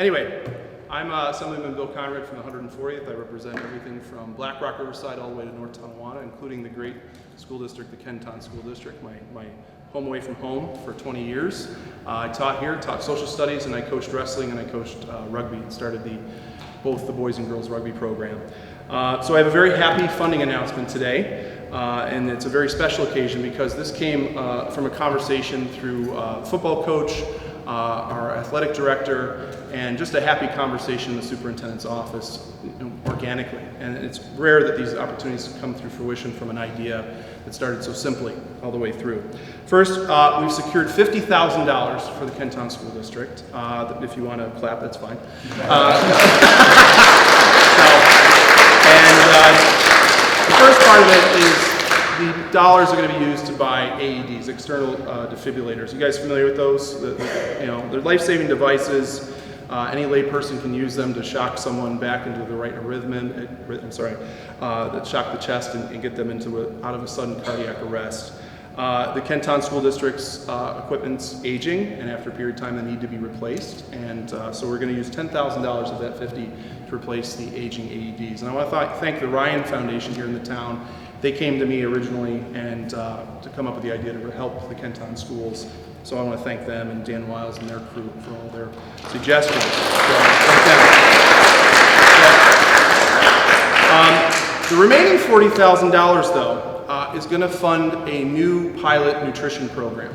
Anyway, I'm Assemblyman Bill Conrad from the 140th. I represent everything from Black Rock Riverside all the way to North Tonawanda, including the great school district, the Kenton School District, my home away from home for 20 years. I taught here, taught social studies, and I coached wrestling, and I coached rugby, and started both the boys and girls rugby program. So I have a very happy funding announcement today, and it's a very special occasion because this came from a conversation through football coach, our athletic director, and just a happy conversation in the superintendent's office, organically. And it's rare that these opportunities come through fruition from an idea that started so simply all the way through. First, we've secured $50,000 for the Kenton School District. If you want to clap, that's fine. The first part of it is the dollars are going to be used to buy AEDs, external defibrillators. You guys familiar with those? They're life-saving devices. Any layperson can use them to shock someone back into the right that shock the chest and get them out of a sudden cardiac arrest. The Kenton School District's equipment's aging, and after a period of time they need to be replaced. And so we're going to use $10,000 of that $50,000 to replace the aging AEDs. And I want to thank the Ryan Foundation here in the town. They came to me originally and to come up with the idea to help the Kenton schools. So I want to thank them and Dan Wiles and their crew for all their suggestions. The remaining $40,000 though is going to fund a new pilot nutrition program.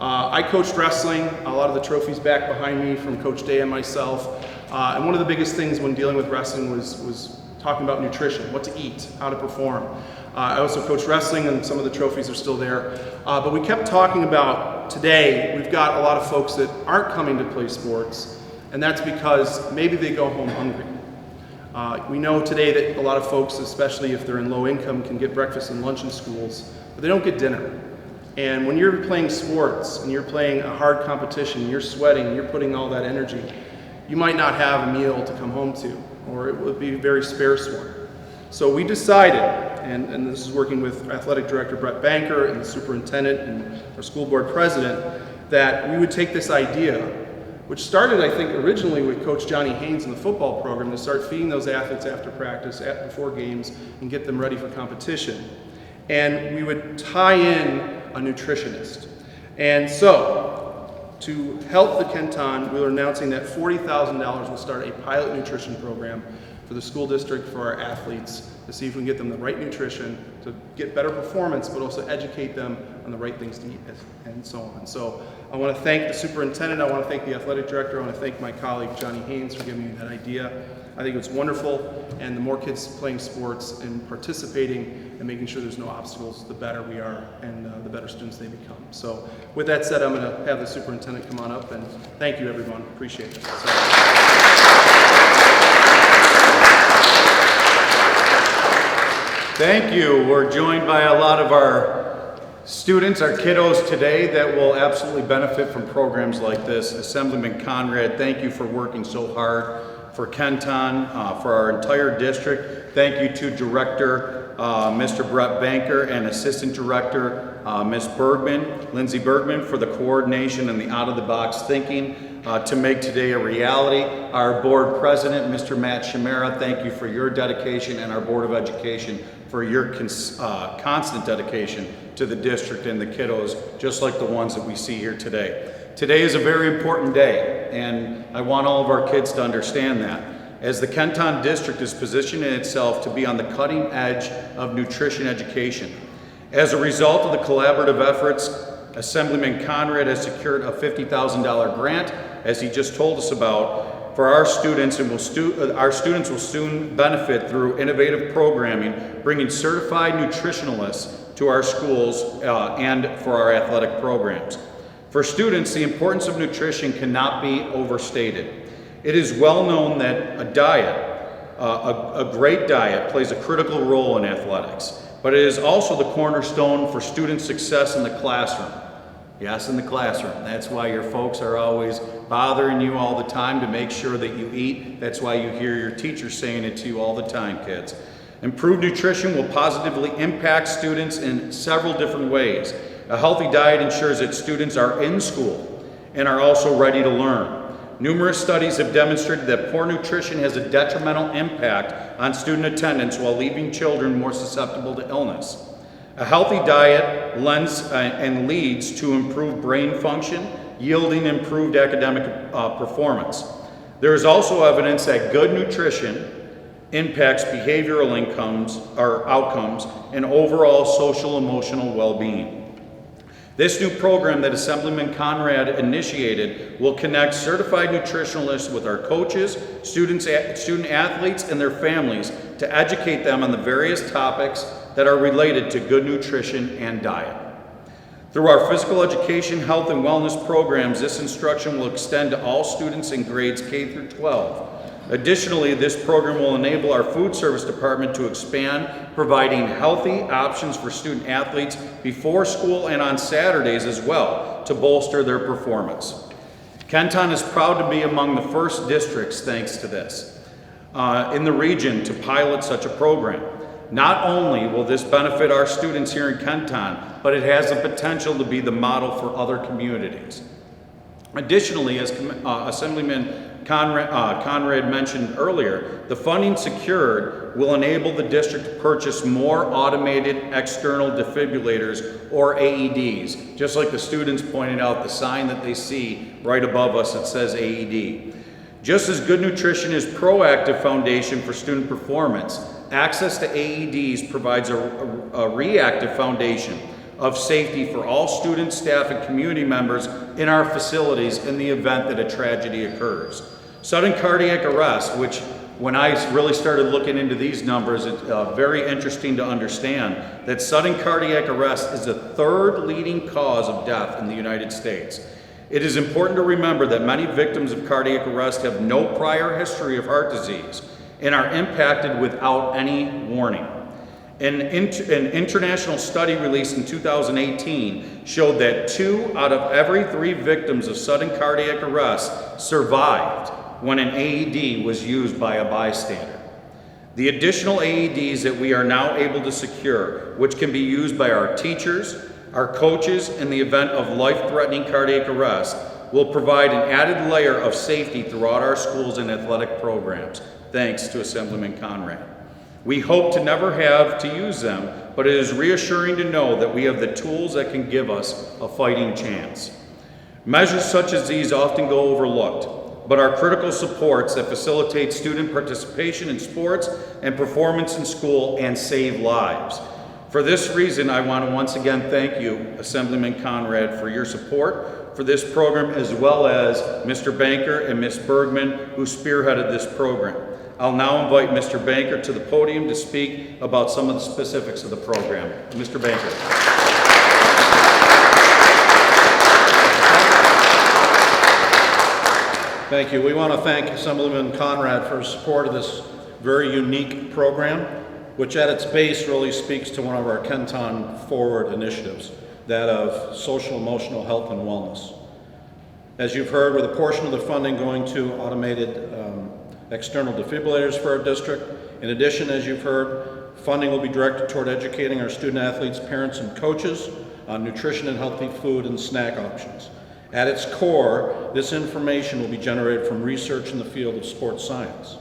I coached wrestling, a lot of the trophies back behind me from Coach Day and myself. And one of the biggest things when dealing with wrestling was talking about nutrition, what to eat, how to perform. I also coached wrestling, and some of the trophies are still there. But we kept talking about today, we've got a lot of folks that aren't coming to play sports, and that's because maybe they go home hungry. We know today that a lot of folks, especially if they're in low income, can get breakfast and lunch in schools, but they don't get dinner. And when you're playing sports and you're playing a hard competition, you're sweating, you're putting all that energy, you might not have a meal to come home to, or it would be a very sparse one. So we decided, and this is working with Athletic Director Brett Banker and the superintendent and our school board president, that we would take this idea, which started, I think, originally with Coach Johnny Haynes in the football program, to start feeding those athletes after practice, before games, and get them ready for competition. And we would tie in a nutritionist. And so, to help the Kenton, we are announcing that $40,000 will start a pilot nutrition program for the school district, for our athletes, to see if we can get them the right nutrition, to get better performance, but also educate them on the right things to eat, and so on. So I want to thank the superintendent, I want to thank the athletic director, I want to thank my colleague Johnny Haynes for giving me that idea. I think it's wonderful, and the more kids playing sports and participating and making sure there's no obstacles, the better we are, and the better students they become. So with that said, I'm going to have the superintendent come on up, and thank you everyone, appreciate it. Thank you. We're joined by a lot of our students, our kiddos today that will absolutely benefit from programs like this. Assemblyman Conrad, thank you for working so hard for Kenton, for our entire district. Thank you to Director Mr. Brett Banker and Assistant Director Ms. Bergman, Lindsay Bergman, for the coordination and the out-of-the-box thinking to make today a reality. Our board president, Mr. Matt Shimera, thank you for your dedication, and our Board of Education for your constant dedication to the district and the kiddos, just like the ones that we see here today. Today is a very important day, and I want all of our kids to understand that. As the Kenton district is positioning itself to be on the cutting edge of nutrition education. As a result of the collaborative efforts, Assemblyman Conrad has secured a $50,000 grant, as he just told us about, for our students, and our students will soon benefit through innovative programming, bringing certified nutritionalists to our schools and for our athletic programs. For students, the importance of nutrition cannot be overstated. It is well known that a diet, a great diet, plays a critical role in athletics, but it is also the cornerstone for student success in the classroom. Yes, in the classroom. That's why your folks are always bothering you all the time to make sure that you eat. That's why you hear your teachers saying it to you all the time, kids. Improved nutrition will positively impact students in several different ways. A healthy diet ensures that students are in school and are also ready to learn. Numerous studies have demonstrated that poor nutrition has a detrimental impact on student attendance while leaving children more susceptible to illness. A healthy diet leads to improved brain function, yielding improved academic performance. There is also evidence that good nutrition impacts behavioral outcomes and overall social emotional well-being. This new program that Assemblyman Conrad initiated will connect certified nutritionalists with our coaches, student athletes, and their families to educate them on the various topics that are related to good nutrition and diet. Through our physical education, health, and wellness programs, this instruction will extend to all students in grades K through 12. Additionally, this program will enable our food service department to expand, providing healthy options for student athletes before school and on Saturdays as well to bolster their performance. Kenton is proud to be among the first districts, thanks to this, in the region to pilot such a program. Not only will this benefit our students here in Kenton, but it has the potential to be the model for other communities. Additionally, as Assemblyman Conrad mentioned earlier, the funding secured will enable the district to purchase more automated external defibrillators, or AEDs. Just like the students pointed out, the sign that they see right above us that says AED. Just as good nutrition is proactive foundation for student performance, access to AEDs provides a reactive foundation of safety for all students, staff, and community members in our facilities in the event that a tragedy occurs. Sudden cardiac arrest, which when I really started looking into these numbers, it's very interesting to understand that sudden cardiac arrest is the third leading cause of death in the United States. It is important to remember that many victims of cardiac arrest have no prior history of heart disease and are impacted without any warning. An international study released in 2018 showed that 2 out of every 3 victims of sudden cardiac arrest survived when an AED was used by a bystander. The additional AEDs that we are now able to secure, which can be used by our teachers, our coaches in the event of life-threatening cardiac arrest, will provide an added layer of safety throughout our schools and athletic programs, thanks to Assemblyman Conrad. We hope to never have to use them, but it is reassuring to know that we have the tools that can give us a fighting chance. Measures such as these often go overlooked, but are critical supports that facilitate student participation in sports and performance in school and save lives. For this reason, I want to once again thank you, Assemblyman Conrad, for your support for this program, as well as Mr. Banker and Ms. Bergman, who spearheaded this program. I'll now invite Mr. Banker to the podium to speak about some of the specifics of the program. Mr. Banker. Thank you. We want to thank Assemblyman Conrad for his support of this very unique program, which at its base really speaks to one of our Kenton Forward initiatives, that of social emotional health and wellness. As you've heard, with a portion of the funding going to automated external defibrillators for our district. In addition, as you've heard, funding will be directed toward educating our student athletes, parents, and coaches on nutrition and healthy food and snack options. At its core, this information will be generated from research in the field of sports science.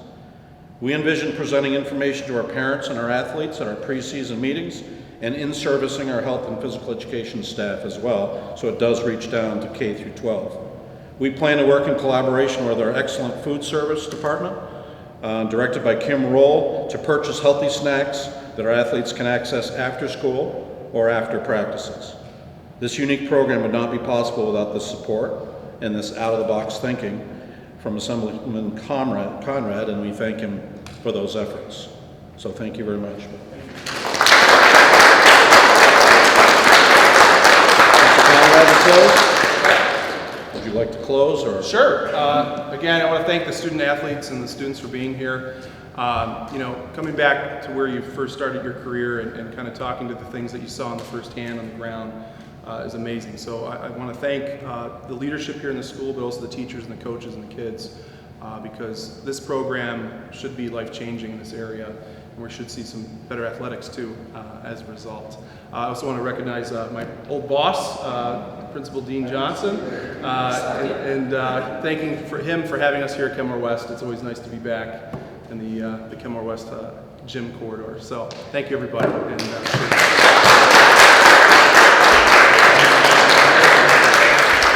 We envision presenting information to our parents and our athletes at our preseason meetings and in servicing our health and physical education staff as well, so it does reach down to K through 12. We plan to work in collaboration with our excellent food service department, directed by Kim Roll, to purchase healthy snacks that our athletes can access after school or after practices. This unique program would not be possible without the support and this out-of-the-box thinking from Assemblyman Conrad, and we thank him for those efforts. So thank you very much. Would you like to close? Or? Sure. Again, I want to thank the student athletes and the students for being here. Coming back to where you first started your career and kind of talking to the things that you saw on the first hand on the ground is amazing. So I want to thank the leadership here in the school, but also the teachers and the coaches and the kids, because this program should be life-changing in this area, and we should see some better athletics too as a result. I also want to recognize my old boss, Principal Dean Johnson, and thanking him for having us here at Kenmore West. It's always nice to be back in the Kenmore West gym corridor. So thank you, everybody. And,